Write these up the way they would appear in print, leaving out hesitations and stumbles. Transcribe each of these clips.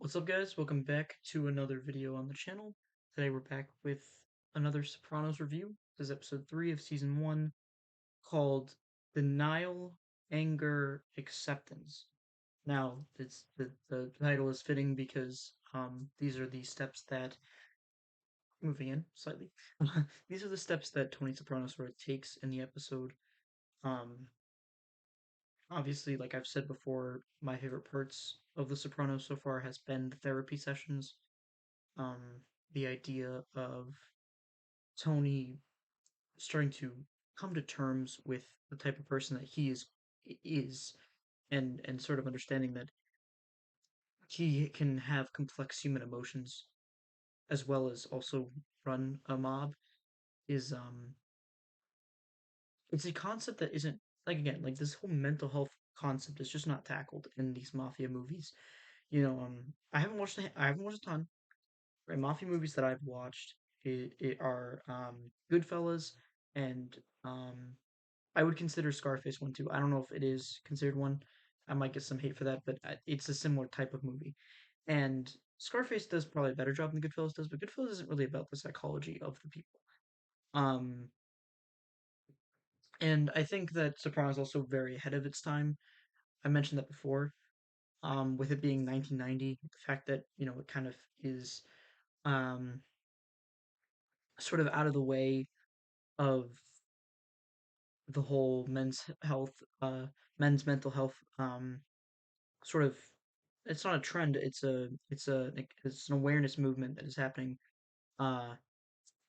What's up, guys? Welcome back to another video on the channel. Today we're back with another Sopranos review. This is episode 3 of season 1, called Denial, Anger, Acceptance. Now, the title is fitting because these are the steps that, moving in slightly, these are the steps that Tony Soprano sort of takes in the episode. Um, Obviously, like I've said before, my favorite parts of The Sopranos so far has been the therapy sessions. um, the idea of Tony starting to come to terms with the type of person that he is, and sort of understanding that he can have complex human emotions as well as also run a mob is it's a concept that isn't, like, again, like this whole mental health concept is just not tackled in these mafia movies. I haven't watched a ton. Right, mafia movies that I've watched it are Goodfellas and I would consider Scarface one too. I don't know if it is considered one. I might get some hate for that, but it's a similar type of movie. And Scarface does probably a better job than Goodfellas does, but Goodfellas isn't really about the psychology of the people. Um, and I think that Sopranos is also very ahead of its time. I mentioned that before. With it being 1990, the fact that it kind of is um sort of out of the way of the whole men's mental health sort of, it's not a trend, it's an awareness movement that is happening uh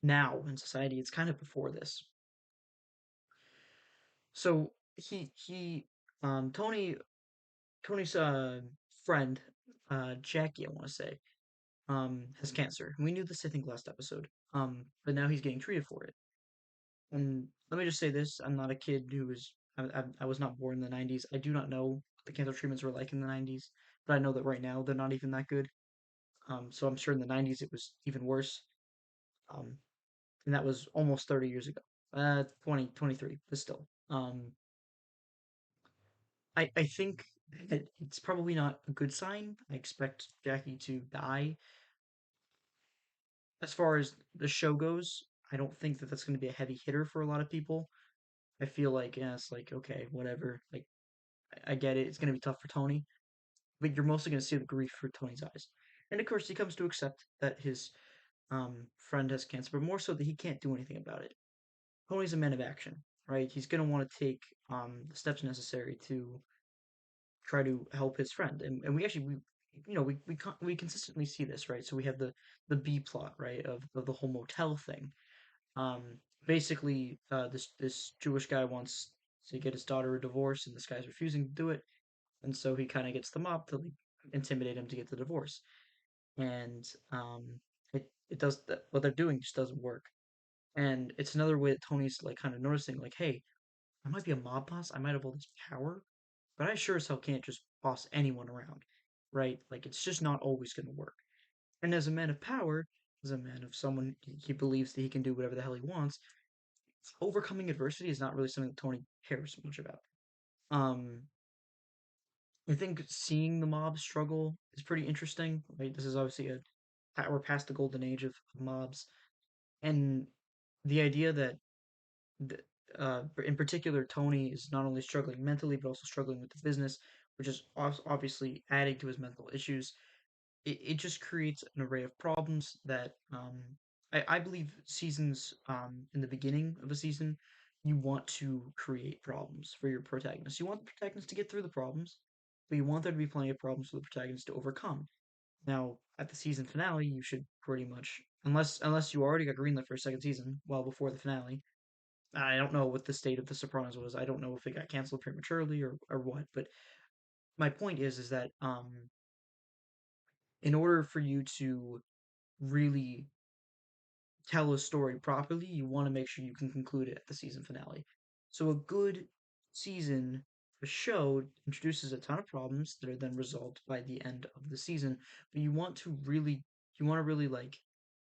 now in society. It's kind of before this. So he Tony's friend, Jackie, I want to say, has cancer. We knew this, I think, last episode. But now he's getting treated for it. And let me just say this: I'm not a kid who was I was not born in the '90s. I do not know what the cancer treatments were like in the '90s, but I know that right now they're not even that good. So I'm sure in the '90s it was even worse. Um, and that was almost 30 years ago. 23, but still. I think that it's probably not a good sign. I expect Jackie to die. As far as the show goes, I don't think that that's going to be a heavy hitter for a lot of people. I feel like, yeah, it's like, okay, whatever. Like, I get it. It's going to be tough for Tony, but you're mostly going to see the grief for Tony's eyes. And of course, he comes to accept that his friend has cancer, but more so that he can't do anything about it. Tony's a man of action, right? He's going to want to take the steps necessary to try to help his friend. And we actually, we consistently see this, right? So we have the B plot, right, of the whole motel thing. Um, Basically, this Jewish guy wants to get his daughter a divorce, and this guy's refusing to do it, and so he kind of gets the mob to, like, intimidate him to get the divorce. And it does that. What they're doing just doesn't work. And it's another way that Tony's, like, kind of noticing, like, hey, I might be a mob boss, I might have all this power, but I sure as hell can't just boss anyone around, right? Like, it's just not always going to work. And as a man of power, as a man of someone he believes that he can do whatever the hell he wants, overcoming adversity is not really something that Tony cares much about. Um, I think seeing the mob struggle is pretty interesting. Right, this is obviously we're past the golden age of mobs, and the idea that the, in particular Tony is not only struggling mentally but also struggling with the business, which is obviously adding to his mental issues. It just creates an array of problems that I believe seasons, in the beginning of a season, you want to create problems for your protagonist. You want the protagonist to get through the problems, but you want there to be plenty of problems for the protagonist to overcome. Now, at the season finale, you should pretty much, unless you already got greenlit for a second season well before the finale. I don't know what the state of The Sopranos was. I don't know if it got canceled prematurely or what. But my point is that in order for you to really tell a story properly, you want to make sure you can conclude it at the season finale. So a good season, a show introduces a ton of problems that are then resolved by the end of the season, but you want to really, like,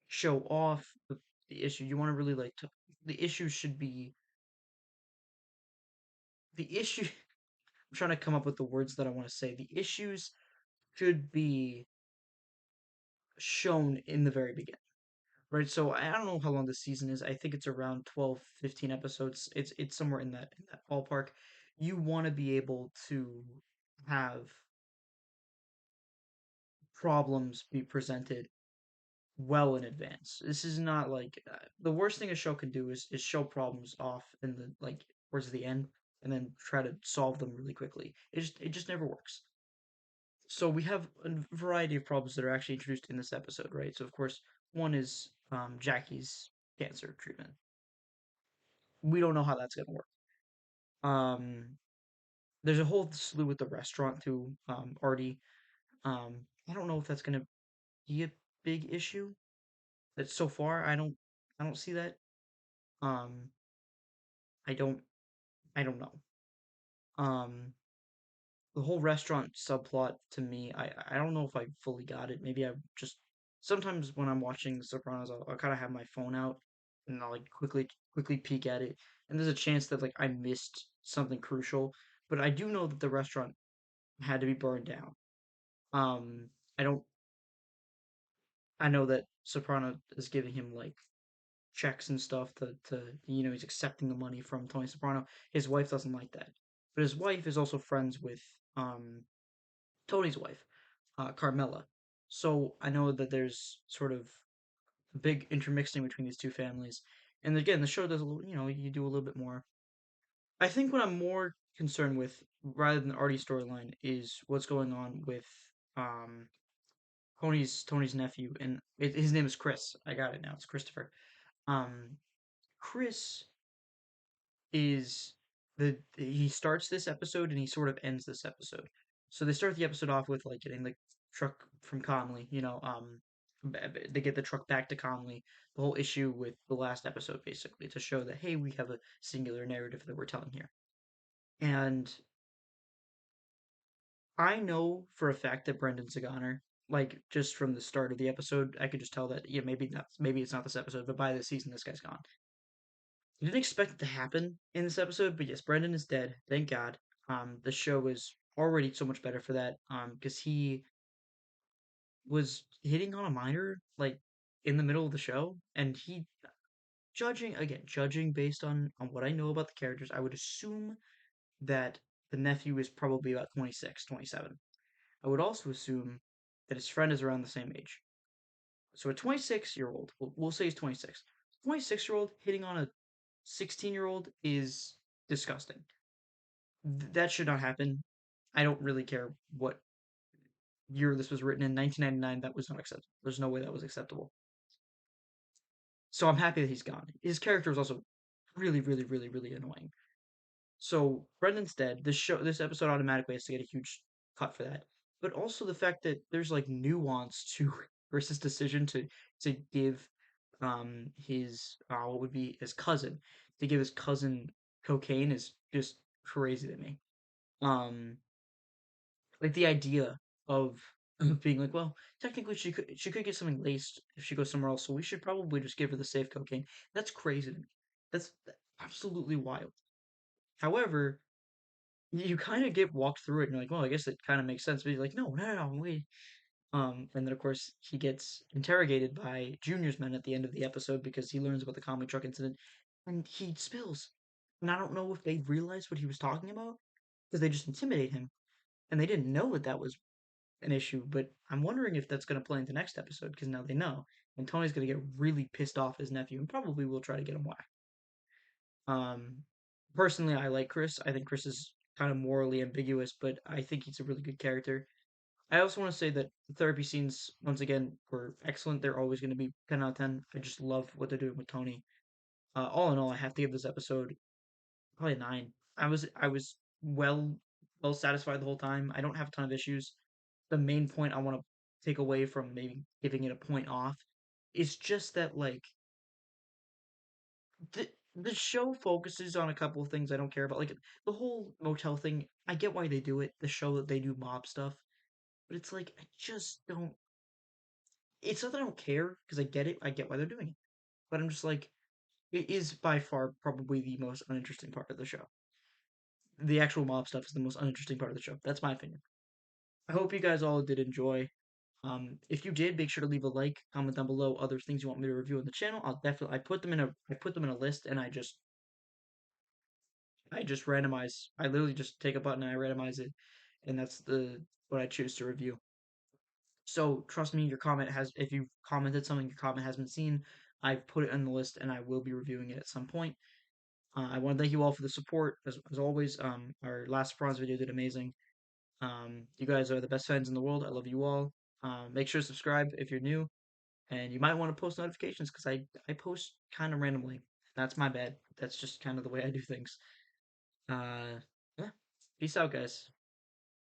show off the issue. You want to really, like, the issue should be the issue. I'm trying to come up with the words that I want to say. The issues should be shown in the very beginning. Right, so I don't know how long this season is. I think it's around 12, 15 episodes. It's somewhere in that ballpark. You want to be able to have problems be presented well in advance. This is not like the worst thing a show can do is show problems off in the like towards the end and then try to solve them really quickly. It just never works. So we have a variety of problems that are actually introduced in this episode, right? So of course, one is Jackie's cancer treatment. We don't know how that's gonna work. Um, there's a whole slew with the restaurant too. Artie. I don't know if that's gonna be a big issue. That so far, I don't see that. Um, I don't, I don't know. Um, the whole restaurant subplot to me, I don't know if I fully got it. Maybe I just sometimes when I'm watching The Sopranos, I'll kind of have my phone out and I'll like quickly peek at it, and there's a chance that like I missed something crucial. But I do know that the restaurant had to be burned down. Um, I don't. I know that Soprano is giving him like checks and stuff to he's accepting the money from Tony Soprano. His wife doesn't like that, but his wife is also friends with Tony's wife, Carmela. So I know that there's sort of a big intermixing between these two families. And again, the show does a little, you do a little bit more. I think what I'm more concerned with, rather than Artie's storyline, is what's going on with um Tony's nephew, and his name is Chris. I got it now. It's Christopher. Um, Chris is he starts this episode and he sort of ends this episode. So they start the episode off with like getting the truck from Conley. They get the truck back to Conley. The whole issue with the last episode, basically, to show that hey, we have a singular narrative that we're telling here. And I know for a fact that Brendan's a goner. Like just from the start of the episode, I could just tell that yeah, maybe it's not this episode, but by this season, this guy's gone. I didn't expect it to happen in this episode, but yes, Brendan is dead. Thank God. The show is already so much better for that. Because he was hitting on a minor like in the middle of the show, and he judging based on what I know about the characters, I would assume that the nephew is probably about 26, 27. I would also assume that his friend is around the same age. So a 26-year-old, we'll say he's 26. 26-year-old hitting on a 16-year-old is disgusting. That should not happen. I don't really care what year this was written in. 1999, that was not acceptable. There's no way that was acceptable. So I'm happy that he's gone. His character is also really, really, really, really annoying. So Brendan's dead. This episode automatically has to get a huge cut for that. But also the fact that there's like nuance to Chris's decision to give his what would be his cousin to give his cousin cocaine is just crazy to me. Um, like the idea of being like, well, technically she could get something laced if she goes somewhere else, so we should probably just give her the safe cocaine. That's crazy to me. That's absolutely wild. However, you kind of get walked through it and you're like, well, I guess it kind of makes sense. But he's like, no, no, no, wait. And then of course he gets interrogated by Junior's men at the end of the episode because he learns about the comic truck incident, and he spills. And I don't know if they realized what he was talking about because they just intimidate him, and they didn't know that that was an issue. But I'm wondering if that's going to play into next episode because now they know, and Tony's going to get really pissed off at his nephew and probably will try to get him whacked. Um, personally, I like Chris. I think Chris is kind of morally ambiguous, but I think he's a really good character. I also want to say that the therapy scenes, once again, were excellent. They're always going to be 10 out of 10. I just love what they're doing with Tony. All in all, I have to give this episode probably a 9. I was well satisfied the whole time. I don't have a ton of issues. The main point I want to take away from maybe giving it a point off is just that like the show focuses on a couple of things I don't care about. Like the whole motel thing, I get why they do it. The show that they do mob stuff, but it's like I just don't. It's not that I don't care because I get it. I get why they're doing it, but I'm just like it is by far probably the most uninteresting part of the show. The actual mob stuff is the most uninteresting part of the show. That's my opinion. I hope you guys all did enjoy. If you did, make sure to leave a like, comment down below other things you want me to review on the channel. I'll definitely I put them in a list and I just randomize. I literally just take a button and I randomize it, and that's the what I choose to review. So trust me, your comment has if you've commented something your comment has been seen, I've put it on the list and I will be reviewing it at some point. I want to thank you all for the support as always. Our last Sopranos video did amazing. You guys are the best fans in the world. I love you all. Make sure to subscribe if you're new, and you might want to post notifications because I post kind of randomly. That's my bad. That's just kind of the way I do things. Uh, yeah. Peace out, guys.